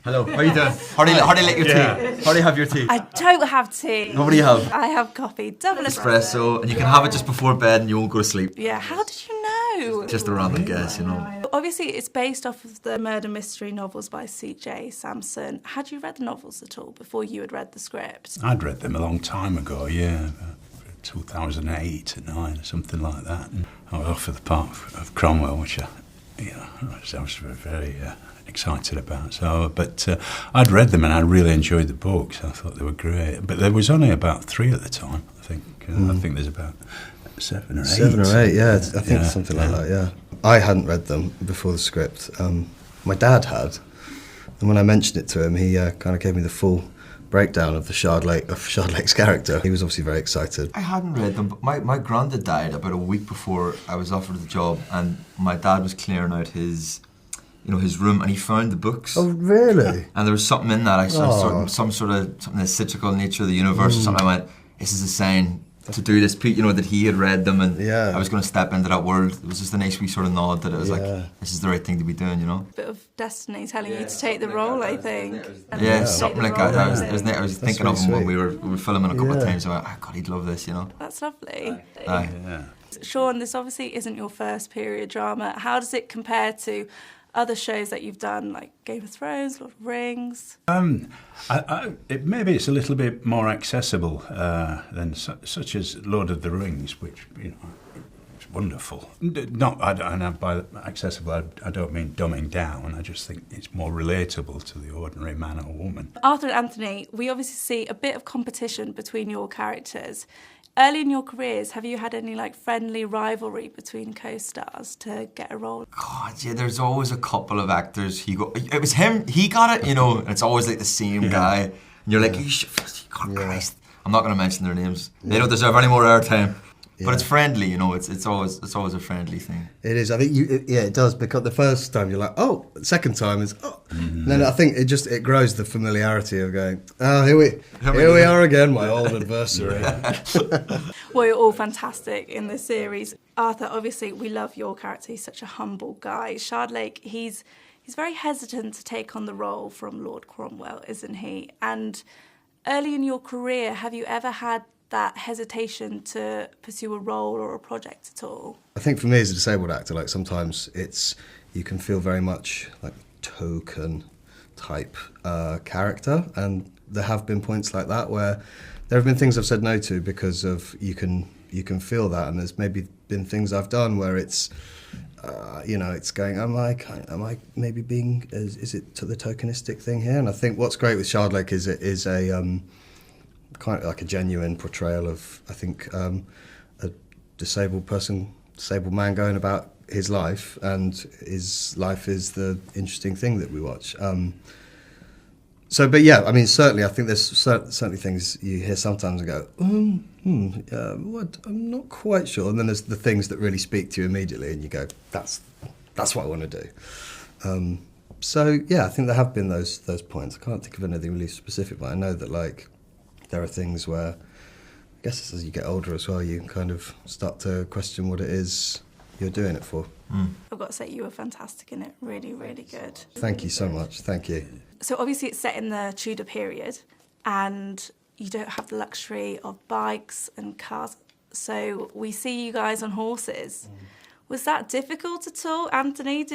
Hello, how are you doing? How do you like your tea? How do you have your tea? I don't have tea. What do you have? I have coffee, double Espresso, and you can have it just before bed and you won't go to sleep. Yeah, how did you know? Just a random guess, you know. Obviously, it's based off of the murder mystery novels by C.J. Sampson. Had you read the novels at all before you had read the script? I'd read them a long time ago, yeah. 2008 or 9 or something like that. And I was offered the part of Cromwell, which I was very excited about. So, but I'd read them and I really enjoyed the books. I thought they were great. But there was only about 3 at the time, I think. I think there's about 7 or 8. 7 or 8, yeah. I think something like that, yeah. I hadn't read them before the script. My dad had. And when I mentioned it to him, he kind of gave me the full breakdown of Shardlake's character. He was obviously very excited. I hadn't read them, but my granddad died about a week before I was offered the job, and my dad was clearing out his room, and he found the books. Oh, really? And there was something in that, something the cyclical nature of the universe or something. I went, this is a sign to do this, that he had read them, and I was going to step into that world. It was just a nice wee sort of nod that it was like, this is the right thing to be doing, Bit of destiny telling you to take the role, I think. Yeah, something like that. I was thinking of him when we were filming a couple of times. I went, oh God, he'd love this, That's lovely. Yeah. Sean, this obviously isn't your first period drama. How does it compare to other shows that you've done, like Game of Thrones, Lord of the Rings? Maybe it's a little bit more accessible than such as Lord of the Rings, which it's wonderful. And by accessible, I don't mean dumbing down. I just think it's more relatable to the ordinary man or woman. Arthur and Anthony, we obviously see a bit of competition between your characters. Early in your careers, have you had any friendly rivalry between co-stars to get a role? God, yeah, there's always a couple of actors. It was him, he got it, and it's always like the same guy. And you're like, God Christ. I'm not going to mention their names. They don't deserve any more airtime. But it's friendly, it's always a friendly thing. It is. I think it does, because the first time you're like, oh, the second time is, oh. Mm-hmm. Then I think it grows the familiarity of going, oh, here we are again, my old adversary. Well, you're all fantastic in this series. Arthur, obviously, we love your character. He's such a humble guy. Shardlake, he's very hesitant to take on the role from Lord Cromwell, isn't he? And early in your career, have you ever had that hesitation to pursue a role or a project at all? I think for me as a disabled actor, sometimes you can feel very much like token type character, and there have been points like that where there have been things I've said no to because of you can feel that, and there's maybe been things I've done where it's it's going, am I maybe being, is it to the tokenistic thing here? And I think what's great with Shardlake is it is a kind of like a genuine portrayal of, I think, a disabled man going about his life, and his life is the interesting thing that we watch. But yeah, I mean, certainly, I think there's certainly things you hear sometimes and go, what? I'm not quite sure. And then there's the things that really speak to you immediately, and you go, that's what I want to do. So yeah, I think there have been those points. I can't think of anything really specific, but I know that there are things where, I guess as you get older as well, you kind of start to question what it is you're doing it for. I've got to say, you were fantastic in it. Really, really good. Thank you so much. Thank you. So obviously it's set in the Tudor period, and you don't have the luxury of bikes and cars. So we see you guys on horses. Was that difficult at all? Anthony,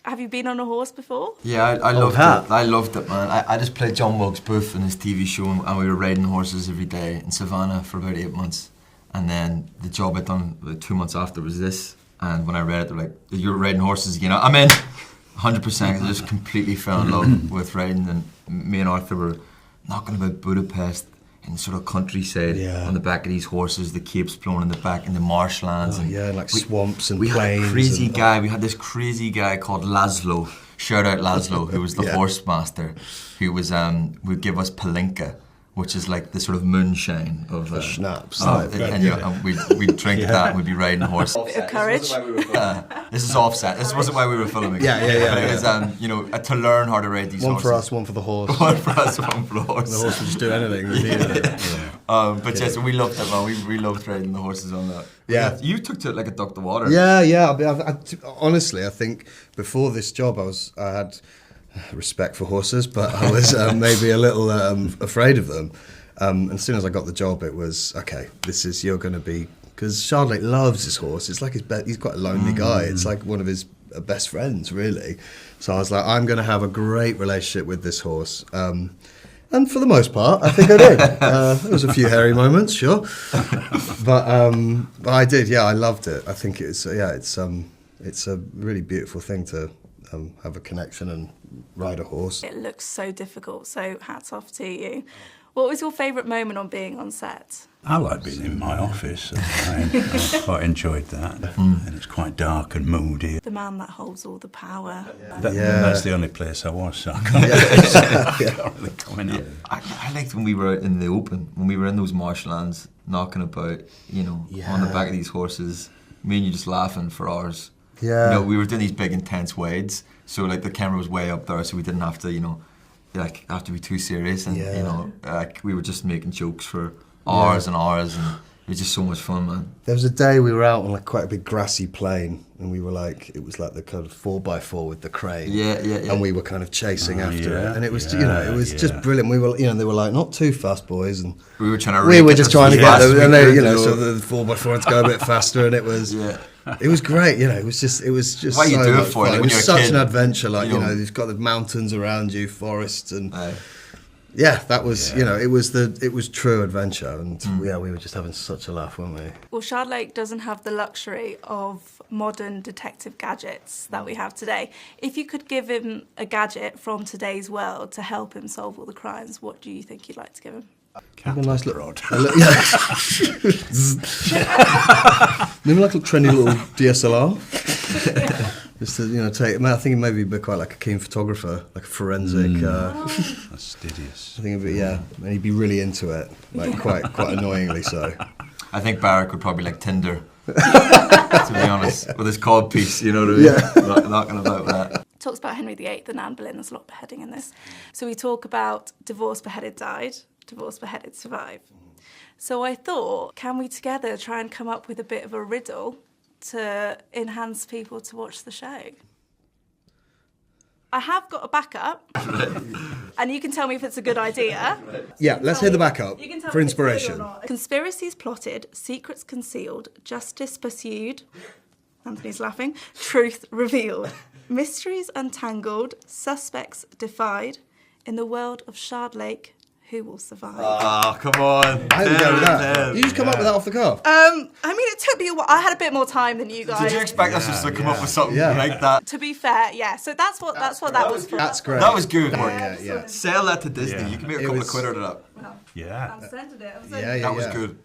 have you been on a horse before? Yeah, I loved it. I loved it, man. I just played John Wilkes Booth in his TV show, and we were riding horses every day in Savannah for about 8 months. And then the job I'd done 2 months after was this. And when I read it, they're like, you're riding horses again. I'm in, 100%. I just completely fell in love with riding. And me and Arthur were knocking about Budapest in the sort of countryside on the back of these horses, the capes blowing in the back, in the marshlands. Swamps and plains. We had this crazy guy called Laszlo, shout out Laszlo, who was the horse master, who was would give us palinka, which is like the sort of moonshine of schnapps. And we'd drink that and we'd be riding horses. Bit of courage. This is offset. This wasn't why we were filming. Yeah. But it was to learn how to ride these horses. One for us, one for the horse. One for us, one for the horse. The horse would just do anything. So we loved it, man. We loved riding the horses on that. Yeah. You took to it like a duck to water. Yeah. Honestly, I think before this job, I had respect for horses, but I was maybe a little afraid of them. And as soon as I got the job, it was, okay, you're going to be, because Shardlake loves his horse. It's like he's quite a lonely guy. It's like one of his best friends, really. So I was like, I'm going to have a great relationship with this horse. And for the most part, I think I did. There was a few hairy moments, sure. But I did, yeah, I loved it. I think it's a really beautiful thing to have a connection and ride a horse. It looks so difficult, so hats off to you. What was your favourite moment on being on set? I like being in my office. I quite enjoyed that. And it's quite dark and moody. The man that holds all the power. That's the only place I was, so I can't really comment on it. I liked when we were out in the open, when we were in those marshlands, knocking about, on the back of these horses, me and you just laughing for hours. Yeah. We were doing these big intense wades, so like the camera was way up there, so we didn't have to, have to be too serious, and we were just making jokes for hours and hours, and it was just so much fun, man. There was a day we were out on like quite a big grassy plain, and we were like, it was like the kind of 4x4 with the crane. Yeah. And we were kind of chasing after it, and it was, it was just brilliant. We were, they were like, not too fast, boys, and we were trying to. We were just trying to get them, and they, so the 4x4 had to go a bit faster, and it was. It was great, it was just Why so you do it much for? fun. Like, it when was you're a such kid, an adventure, you've got the mountains around you, forests, and that was, it was true adventure, and we were just having such a laugh, weren't we? Well, Shardlake doesn't have the luxury of modern detective gadgets that we have today. If you could give him a gadget from today's world to help him solve all the crimes, what do you think you'd like to give him? A nice little rod. Maybe like a trendy little DSLR. Just to, take. I think maybe be quite like a keen photographer, like a forensic. Fastidious. I think and he'd be really into it, like quite annoyingly so. I think Barrack would probably like Tinder, to be honest, with his cod piece, you know what I mean? Yeah. Knocking about that. Talks about Henry VIII and Anne Boleyn. There's a lot of beheading in this. So we talk about divorced, beheaded, died. Divorced, beheaded, survive. So I thought, can we together try and come up with a bit of a riddle to enhance people to watch the show? I have got a backup, and you can tell me if it's a good idea. Yeah, let's hear the backup You can tell for me if it's good or inspiration. not. Conspiracies plotted, secrets concealed, justice pursued. Anthony's laughing. Truth revealed. Mysteries untangled, suspects defied. In the world of Shardlake, who will survive? Oh, come on. I didn't go with that. You just come up with that off the cuff? It took me a while. I had a bit more time than you guys. Did you expect us just to come up with something like that? To be fair, yeah. So that's what that was for. That's great. That was good. Yeah. Sell that to Disney. You can make a couple of quid out of that. Yeah. I'm sending it. Yeah. That was good.